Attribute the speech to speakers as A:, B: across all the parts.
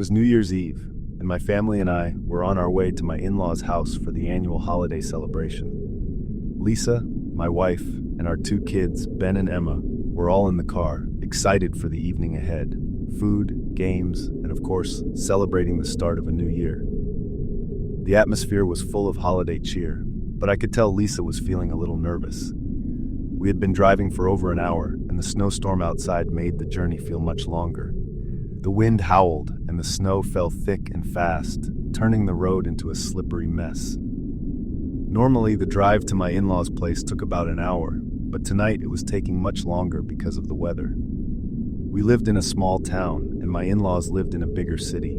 A: was New Year's Eve, and my family and I were on our way to my in-laws' house for the annual holiday celebration. Lisa, my wife, and our two kids, Ben and Emma, were all in the car, excited for the evening ahead. Food, games, and of course, celebrating the start of a new year. The atmosphere was full of holiday cheer, but I could tell Lisa was feeling a little nervous. We had been driving for over an hour, and the snowstorm outside made the journey feel much longer. The wind howled, and the snow fell thick and fast, turning the road into a slippery mess. Normally, the drive to my in-laws' place took about an hour, but tonight it was taking much longer because of the weather. We lived in a small town, and my in-laws lived in a bigger city.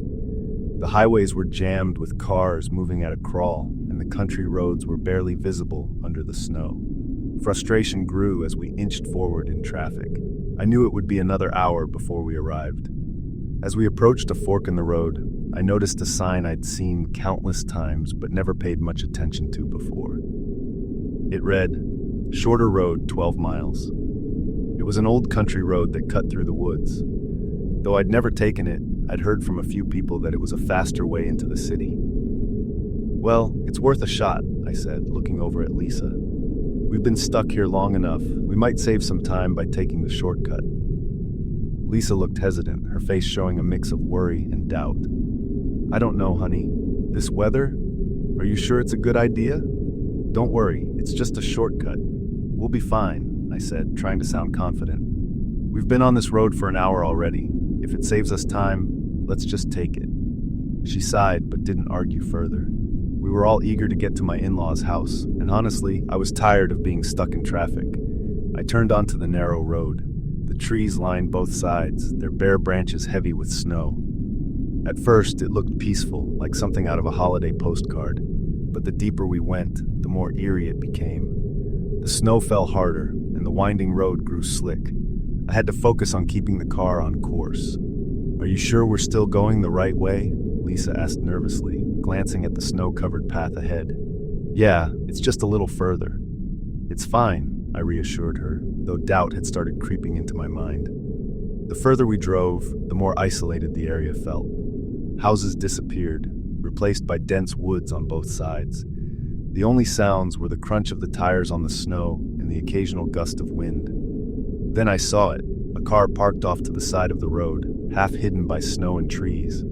A: The highways were jammed with cars moving at a crawl, and the country roads were barely visible under the snow. Frustration grew as we inched forward in traffic. I knew it would be another hour before we arrived. As we approached a fork in the road, I noticed a sign I'd seen countless times but never paid much attention to before. It read, "Shorter road, 12 miles." It was an old country road that cut through the woods. Though I'd never taken it, I'd heard from a few people that it was a faster way into the city. "Well, it's worth a shot," I said, looking over at Lisa. "We've been stuck here long enough. We might save some time by taking the shortcut." Lisa looked hesitant, her face showing a mix of worry and doubt. "I don't know, honey. This weather? Are you sure it's a good idea?" "Don't worry, it's just a shortcut. We'll be fine," I said, trying to sound confident. "We've been on this road for an hour already. If it saves us time, let's just take it." She sighed, but didn't argue further. We were all eager to get to my in-laws' house, and honestly, I was tired of being stuck in traffic. I turned onto the narrow road. The trees lined both sides, their bare branches heavy with snow. At first, it looked peaceful, like something out of a holiday postcard, but the deeper we went, the more eerie it became. The snow fell harder, and the winding road grew slick. I had to focus on keeping the car on course. "Are you sure we're still going the right way?" Lisa asked nervously, glancing at the snow-covered path ahead. "Yeah, it's just a little further." "It's fine," I reassured her, though doubt had started creeping into my mind. The further we drove, the more isolated the area felt. Houses disappeared, replaced by dense woods on both sides. The only sounds were the crunch of the tires on the snow and the occasional gust of wind. Then I saw it, a car parked off to the side of the road, half hidden by snow and trees.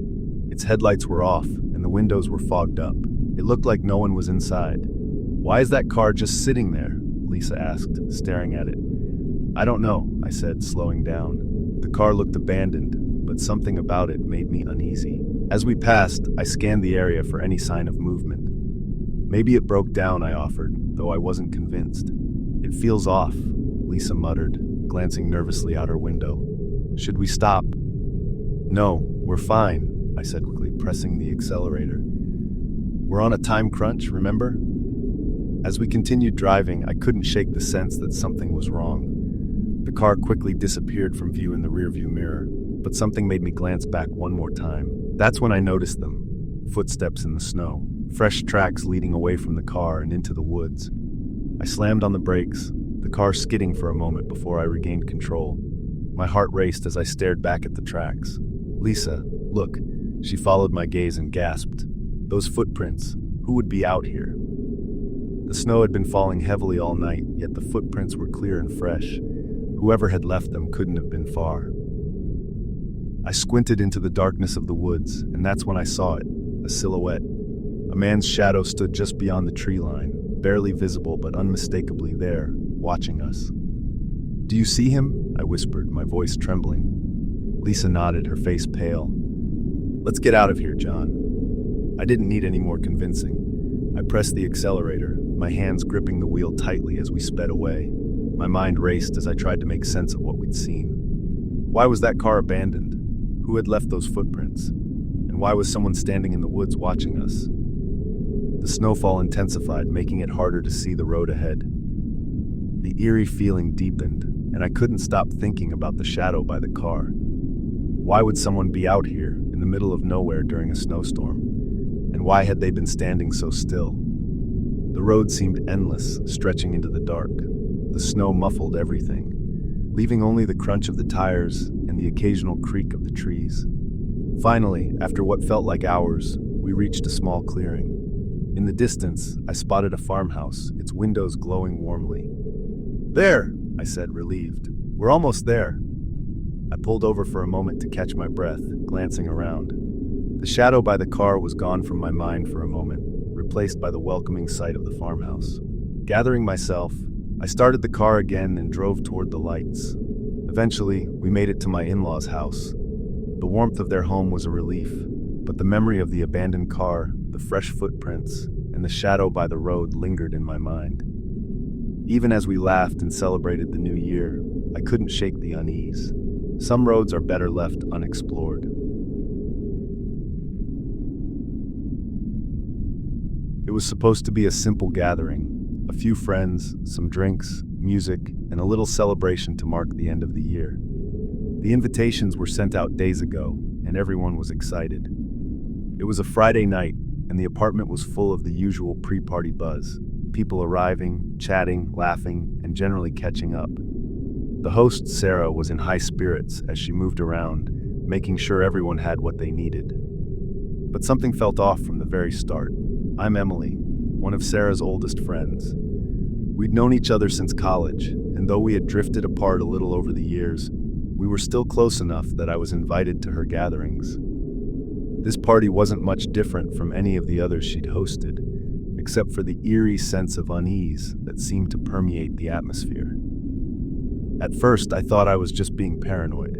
A: Its headlights were off, and the windows were fogged up. It looked like no one was inside. "Why is that car just sitting there?" Lisa asked, staring at it. "I don't know," I said, slowing down. The car looked abandoned, but something about it made me uneasy. As we passed, I scanned the area for any sign of movement. "Maybe it broke down," I offered, though I wasn't convinced. "It feels off," Lisa muttered, glancing nervously out her window. "Should we stop?" "No, we're fine," I said quickly, pressing the accelerator. "We're on a time crunch, remember?" As we continued driving, I couldn't shake the sense that something was wrong. The car quickly disappeared from view in the rearview mirror, but something made me glance back one more time. That's when I noticed them. Footsteps in the snow, fresh tracks leading away from the car and into the woods. I slammed on the brakes, the car skidding for a moment before I regained control. My heart raced as I stared back at the tracks. "Lisa, look." She followed my gaze and gasped. "Those footprints. Who would be out here?" The snow had been falling heavily all night, yet the footprints were clear and fresh. Whoever had left them couldn't have been far. I squinted into the darkness of the woods, and that's when I saw it, a silhouette. A man's shadow stood just beyond the tree line, barely visible but unmistakably there, watching us. "Do you see him?" I whispered, my voice trembling. Lisa nodded, her face pale. "Let's get out of here, John." I didn't need any more convincing. I pressed the accelerator, my hands gripping the wheel tightly as we sped away. My mind raced as I tried to make sense of what we'd seen. Why was that car abandoned? Who had left those footprints? And why was someone standing in the woods watching us? The snowfall intensified, making it harder to see the road ahead. The eerie feeling deepened, and I couldn't stop thinking about the shadow by the car. Why would someone be out here, in the middle of nowhere during a snowstorm? And why had they been standing so still? The road seemed endless, stretching into the dark. The snow muffled everything, leaving only the crunch of the tires and the occasional creak of the trees. Finally, after what felt like hours, we reached a small clearing. In the distance, I spotted a farmhouse, its windows glowing warmly. "There!" I said, relieved. "We're almost there." I pulled over for a moment to catch my breath, glancing around. The shadow by the car was gone from my mind for a moment, replaced by the welcoming sight of the farmhouse. Gathering myself, I started the car again and drove toward the lights. Eventually, we made it to my in-laws' house. The warmth of their home was a relief, but the memory of the abandoned car, the fresh footprints, and the shadow by the road lingered in my mind. Even as we laughed and celebrated the new year, I couldn't shake the unease. Some roads are better left unexplored. It was supposed to be a simple gathering. A few friends, some drinks, music, and a little celebration to mark the end of the year. The invitations were sent out days ago, and everyone was excited. It was a Friday night, and the apartment was full of the usual pre-party buzz. People arriving, chatting, laughing, and generally catching up. The host, Sarah, was in high spirits as she moved around, making sure everyone had what they needed. But something felt off from the very start. I'm Emily, one of Sarah's oldest friends. We'd known each other since college, and though we had drifted apart a little over the years, we were still close enough that I was invited to her gatherings. This party wasn't much different from any of the others she'd hosted, except for the eerie sense of unease that seemed to permeate the atmosphere. At first, I thought I was just being paranoid.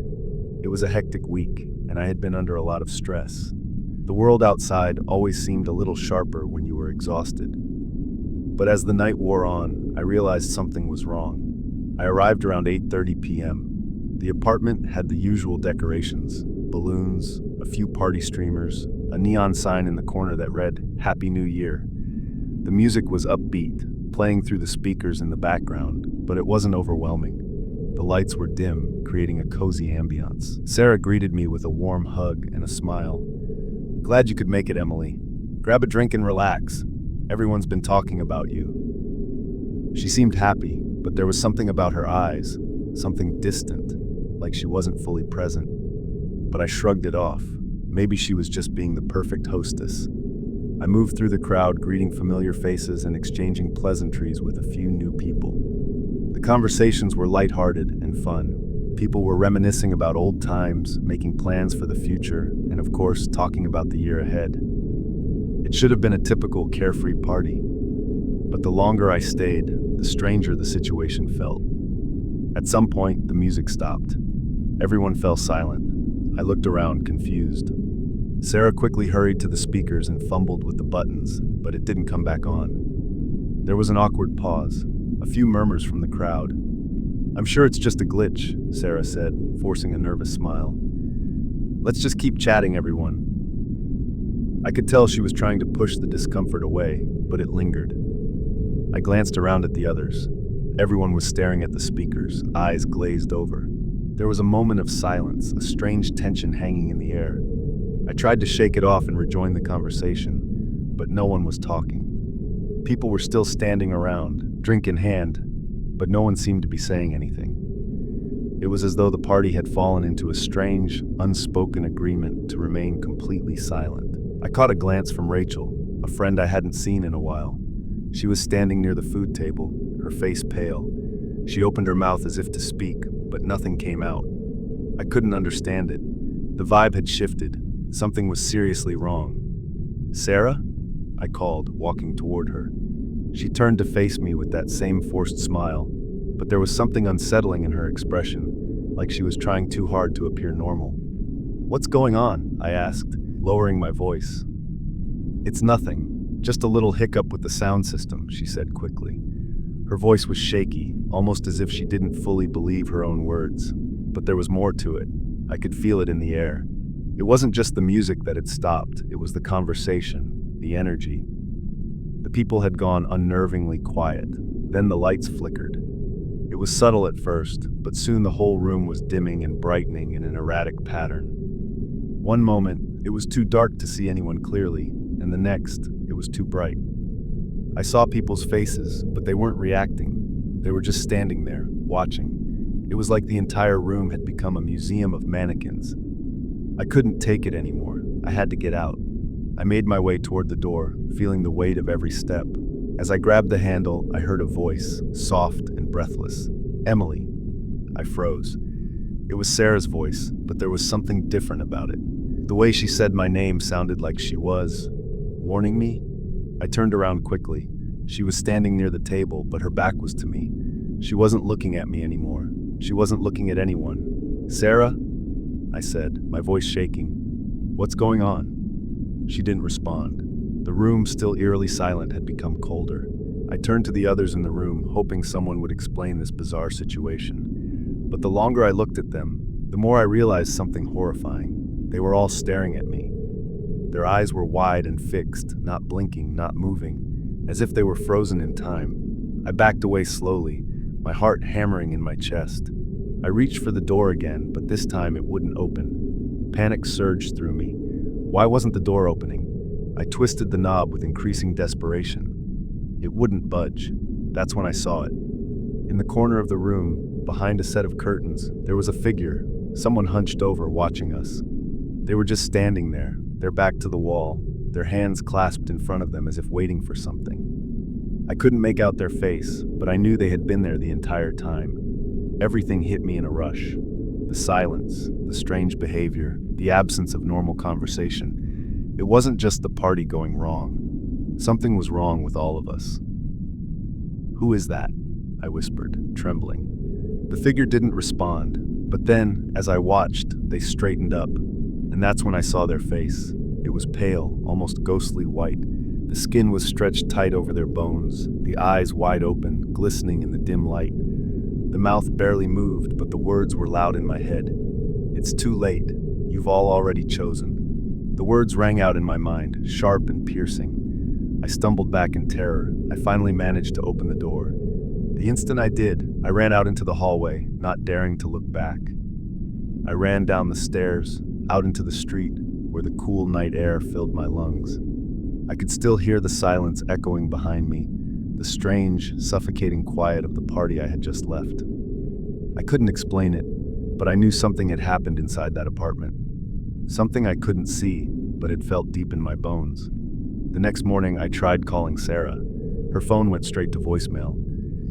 A: It was a hectic week, and I had been under a lot of stress. The world outside always seemed a little sharper when you were exhausted. But as the night wore on, I realized something was wrong. I arrived around 8:30 p.m. The apartment had the usual decorations: balloons, a few party streamers, a neon sign in the corner that read, "Happy New Year." The music was upbeat, playing through the speakers in the background, but it wasn't overwhelming. The lights were dim, creating a cozy ambiance. Sarah greeted me with a warm hug and a smile. "Glad you could make it, Emily. Grab a drink and relax. Everyone's been talking about you." She seemed happy, but there was something about her eyes, something distant, like she wasn't fully present. But I shrugged it off. Maybe she was just being the perfect hostess. I moved through the crowd, greeting familiar faces and exchanging pleasantries with a few new people. The conversations were lighthearted and fun. People were reminiscing about old times, making plans for the future, and of course, talking about the year ahead. It should have been a typical carefree party, but the longer I stayed, the stranger the situation felt. At some point, the music stopped. Everyone fell silent. I looked around, confused. Sarah quickly hurried to the speakers and fumbled with the buttons, but it didn't come back on. There was an awkward pause, a few murmurs from the crowd. "I'm sure it's just a glitch," Sarah said, forcing a nervous smile. "Let's just keep chatting, everyone." I could tell she was trying to push the discomfort away, but it lingered. I glanced around at the others. Everyone was staring at the speakers, eyes glazed over. There was a moment of silence, a strange tension hanging in the air. I tried to shake it off and rejoin the conversation, but no one was talking. People were still standing around, drink in hand, but no one seemed to be saying anything. It was as though the party had fallen into a strange, unspoken agreement to remain completely silent. I caught a glance from Rachel, a friend I hadn't seen in a while. She was standing near the food table, her face pale. She opened her mouth as if to speak, but nothing came out. I couldn't understand it. The vibe had shifted. Something was seriously wrong. "Sarah?" I called, walking toward her. She turned to face me with that same forced smile, but there was something unsettling in her expression, like she was trying too hard to appear normal. "What's going on?" I asked, lowering my voice. "It's nothing, just a little hiccup with the sound system," she said quickly. Her voice was shaky, almost as if she didn't fully believe her own words. But there was more to it. I could feel it in the air. It wasn't just the music that had stopped, it was the conversation, the energy. The people had gone unnervingly quiet. Then the lights flickered. It was subtle at first, but soon the whole room was dimming and brightening in an erratic pattern. One moment, it was too dark to see anyone clearly, and the next, it was too bright. I saw people's faces, but they weren't reacting. They were just standing there, watching. It was like the entire room had become a museum of mannequins. I couldn't take it anymore. I had to get out. I made my way toward the door, feeling the weight of every step. As I grabbed the handle, I heard a voice, soft and breathless. "Emily." I froze. It was Sarah's voice, but there was something different about it. The way she said my name sounded like she was warning me. I turned around quickly. She was standing near the table, but her back was to me. She wasn't looking at me anymore. She wasn't looking at anyone. "Sarah?" I said, my voice shaking. "What's going on?" She didn't respond. The room, still eerily silent, had become colder. I turned to the others in the room, hoping someone would explain this bizarre situation. But the longer I looked at them, the more I realized something horrifying. They were all staring at me. Their eyes were wide and fixed, not blinking, not moving, as if they were frozen in time. I backed away slowly, my heart hammering in my chest. I reached for the door again, but this time it wouldn't open. Panic surged through me. Why wasn't the door opening? I twisted the knob with increasing desperation. It wouldn't budge. That's when I saw it. In the corner of the room, behind a set of curtains, there was a figure, someone hunched over watching us. They were just standing there, their back to the wall, their hands clasped in front of them as if waiting for something. I couldn't make out their face, but I knew they had been there the entire time. Everything hit me in a rush. The silence, the strange behavior, the absence of normal conversation. It wasn't just the party going wrong. Something was wrong with all of us. "Who is that?" I whispered, trembling. The figure didn't respond, but then, as I watched, they straightened up, and that's when I saw their face. It was pale, almost ghostly white. The skin was stretched tight over their bones, the eyes wide open, glistening in the dim light. The mouth barely moved, but the words were loud in my head. "It's too late. You've all already chosen." The words rang out in my mind, sharp and piercing. I stumbled back in terror. I finally managed to open the door. The instant I did, I ran out into the hallway, not daring to look back. I ran down the stairs, out into the street, where the cool night air filled my lungs. I could still hear the silence echoing behind me, the strange, suffocating quiet of the party I had just left. I couldn't explain it, but I knew something had happened inside that apartment. Something I couldn't see, but it felt deep in my bones. The next morning, I tried calling Sarah. Her phone went straight to voicemail.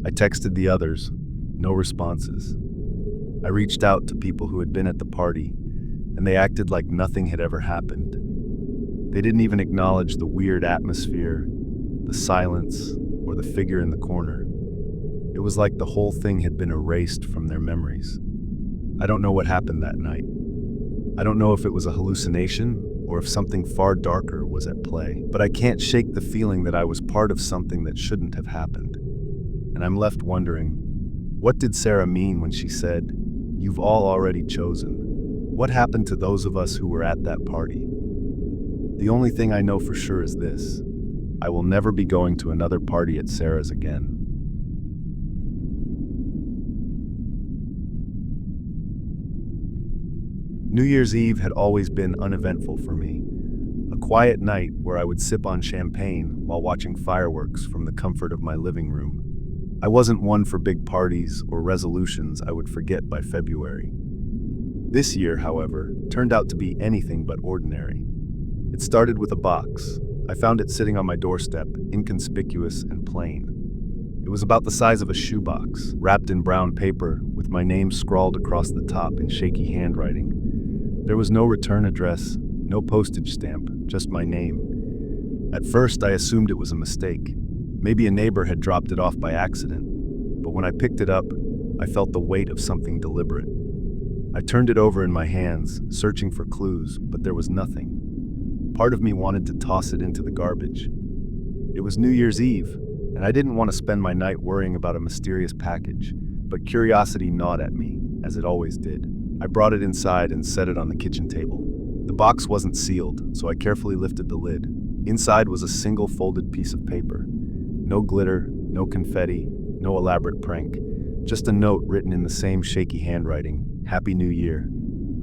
A: I texted the others. No responses. I reached out to people who had been at the party, and they acted like nothing had ever happened. They didn't even acknowledge the weird atmosphere, the silence, or the figure in the corner. It was like the whole thing had been erased from their memories. I don't know what happened that night. I don't know if it was a hallucination or if something far darker was at play, but I can't shake the feeling that I was part of something that shouldn't have happened. And I'm left wondering, what did Sarah mean when she said, "You've all already chosen"? What happened to those of us who were at that party? The only thing I know for sure is this: I will never be going to another party at Sarah's again. New Year's Eve had always been uneventful for me. A quiet night where I would sip on champagne while watching fireworks from the comfort of my living room. I wasn't one for big parties or resolutions I would forget by February. This year, however, turned out to be anything but ordinary. It started with a box. I found it sitting on my doorstep, inconspicuous and plain. It was about the size of a shoebox, wrapped in brown paper, with my name scrawled across the top in shaky handwriting. There was no return address, no postage stamp, just my name. At first, I assumed it was a mistake. Maybe a neighbor had dropped it off by accident. But when I picked it up, I felt the weight of something deliberate. I turned it over in my hands, searching for clues, but there was nothing. Part of me wanted to toss it into the garbage. It was New Year's Eve, and I didn't want to spend my night worrying about a mysterious package, but curiosity gnawed at me, as it always did. I brought it inside and set it on the kitchen table. The box wasn't sealed, so I carefully lifted the lid. Inside was a single folded piece of paper. No glitter, no confetti, no elaborate prank. Just a note written in the same shaky handwriting. "Happy New Year.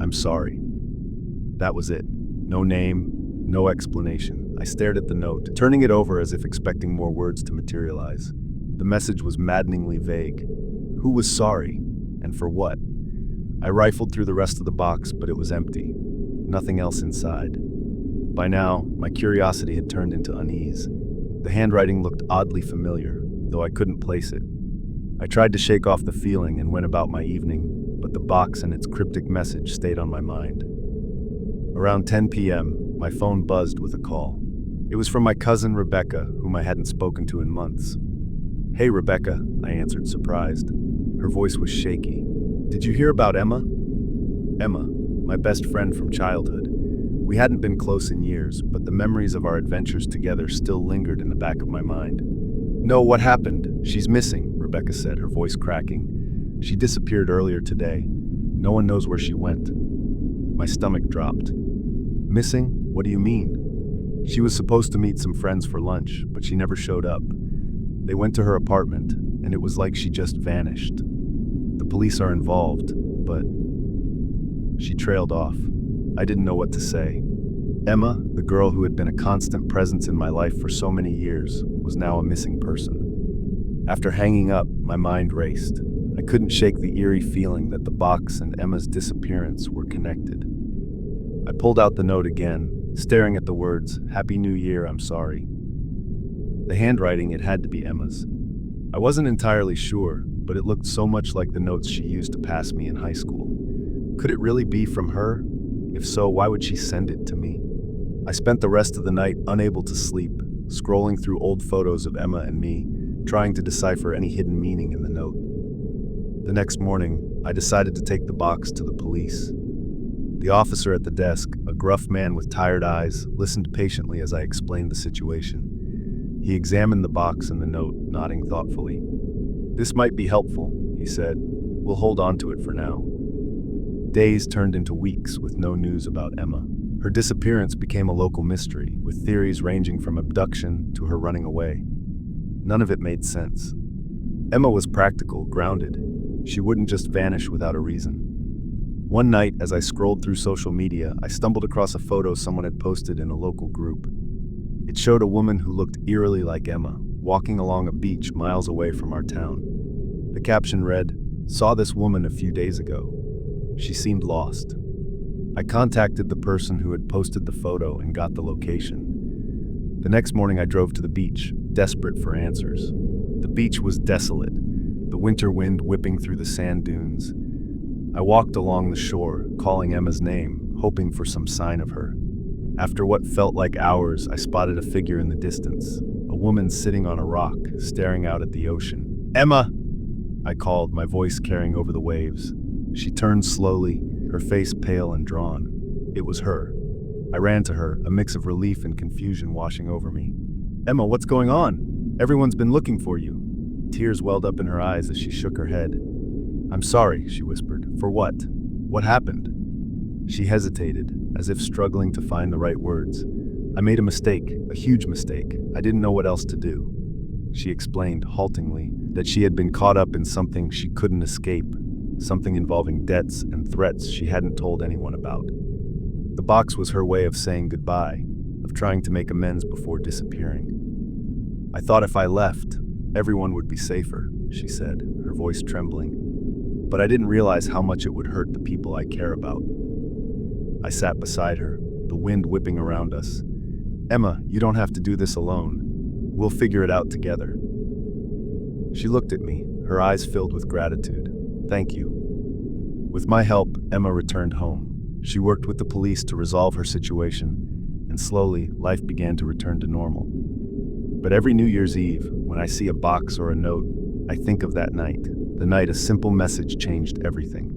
A: I'm sorry." That was it. No name, no explanation. I stared at the note, turning it over as if expecting more words to materialize. The message was maddeningly vague. Who was sorry? And for what? I rifled through the rest of the box, but it was empty. nothing else inside. By now, my curiosity had turned into unease. The handwriting looked oddly familiar, though I couldn't place it. I tried to shake off the feeling and went about my evening, but the box and its cryptic message stayed on my mind. Around 10 p.m., my phone buzzed with a call. It was from my cousin Rebecca, whom I hadn't spoken to in months. "Hey, Rebecca," I answered, surprised. Her voice was shaky. "Did you hear about Emma?" Emma, my best friend from childhood. We hadn't been close in years, but the memories of our adventures together still lingered in the back of my mind. "No, what happened? She's missing," Rebecca said, her voice cracking. "She disappeared earlier today. No one knows where she went." My stomach dropped. "Missing? What do you mean?" "She was supposed to meet some friends for lunch, but she never showed up. They went to her apartment, and it was like she just vanished. The police are involved, but..." She trailed off. I didn't know what to say. Emma, the girl who had been a constant presence in my life for so many years, was now a missing person. After hanging up, my mind raced. I couldn't shake the eerie feeling that the box and Emma's disappearance were connected. I pulled out the note again, staring at the words, "Happy New Year, I'm sorry." The handwriting, it had to be Emma's. I wasn't entirely sure, but it looked so much like the notes she used to pass me in high school. Could it really be from her? If so, why would she send it to me? I spent the rest of the night unable to sleep, scrolling through old photos of Emma and me, trying to decipher any hidden meaning in the note. The next morning, I decided to take the box to the police. The officer at the desk, a gruff man with tired eyes, listened patiently as I explained the situation. He examined the box and the note, nodding thoughtfully. "This might be helpful," he said. "We'll hold on to it for now." Days turned into weeks with no news about Emma. Her disappearance became a local mystery, with theories ranging from abduction to her running away. None of it made sense. Emma was practical, grounded. She wouldn't just vanish without a reason. One night, as I scrolled through social media, I stumbled across a photo someone had posted in a local group. It showed a woman who looked eerily like Emma, walking along a beach miles away from our town. The caption read, "Saw this woman a few days ago. She seemed lost." I contacted the person who had posted the photo and got the location. The next morning I drove to the beach, desperate for answers. The beach was desolate, the winter wind whipping through the sand dunes. I walked along the shore, calling Emma's name, hoping for some sign of her. After what felt like hours, I spotted a figure in the distance, a woman sitting on a rock, staring out at the ocean. "Emma!" I called, my voice carrying over the waves. She turned slowly, her face pale and drawn. It was her. I ran to her, a mix of relief and confusion washing over me. "Emma, what's going on? Everyone's been looking for you." Tears welled up in her eyes as she shook her head. "I'm sorry," she whispered. "For what? What happened?" She hesitated, as if struggling to find the right words. "I made a mistake, a huge mistake. I didn't know what else to do." She explained, haltingly, that she had been caught up in something she couldn't escape, something involving debts and threats she hadn't told anyone about. The box was her way of saying goodbye, of trying to make amends before disappearing. "I thought if I left, everyone would be safer," she said, her voice trembling. "But I didn't realize how much it would hurt the people I care about." I sat beside her, the wind whipping around us. "Emma, you don't have to do this alone. We'll figure it out together." She looked at me, her eyes filled with gratitude. "Thank you." With my help, Emma returned home. She worked with the police to resolve her situation, and slowly, life began to return to normal. But every New Year's Eve, when I see a box or a note, I think of that night, the night a simple message changed everything.